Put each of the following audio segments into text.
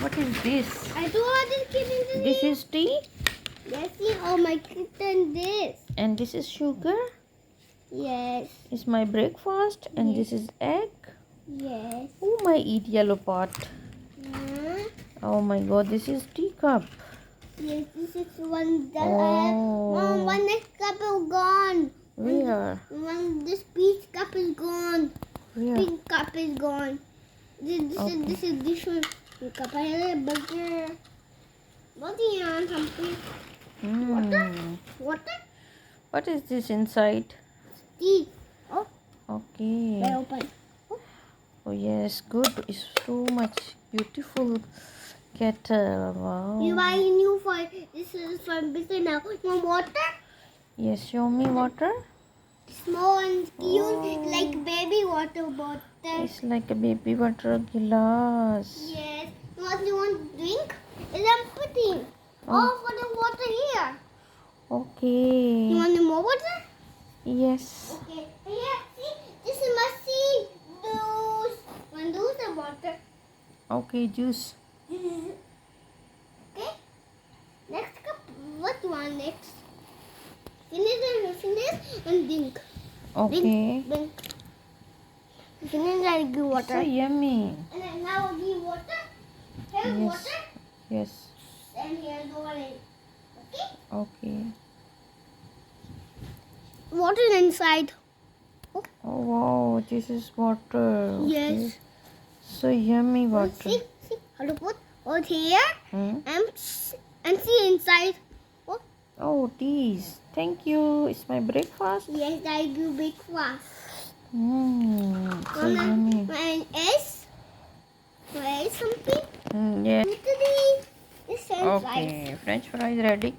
What is this? I don't want this kitten. This is tea? Yes, see, oh my kitten, this. And this is sugar? Yes. Is my breakfast? And Yes. this is egg? Yes. Oh, my eat yellow pot. Oh my god, this is teacup. Yes, this is one that I have. Oh. Mom, one next cup is gone. Where? This peach cup is gone. Where? Pink cup is gone. This is this one. Pink cup. I have a burger. What do you want? Something? Water? What is this inside? Tea. Oh, Okay. I open. Oh yes, good. It's so much beautiful kettle. Wow. You buy new for this is from business now. You want water? Yes, show me water. Small and cute, Oh. like baby water bottle. It's like a baby water glass. Yes. What you want to drink? Is I'm putting. Oh, for the water here. You Okay. want more water? Yes. Okay. Here, see, this is machine. Juice. One juice and water. Okay, juice. Okay. Next cup. What you want next? Finish and drink. Okay. Drink. Finish and give water. So yummy. And then now give water. Here's Yes. water. Yes. And here's the orange. Okay? Okay. Water inside. Oh wow, this is water. Okay. Yes. So yummy water. See how to put out here Hmm? and see inside. Oh, Oh, teas. Thank you. It's my breakfast. yes, I do breakfast. So yummy. And S. Where is something? Yeah. This French fries. Okay. French fries ready.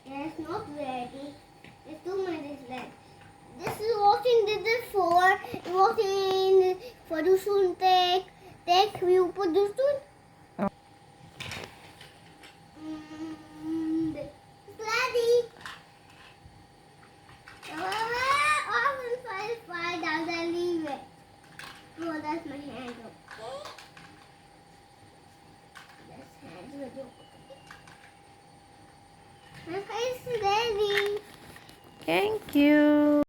Yes, not ready. There's 2 minutes left. This is what in this is for. What in for the soon take you put this soon. Oh. It's ready. I will find out and leave it. Oh, that's my hand. Okay. That's hands with you. My face is ready. Thank you.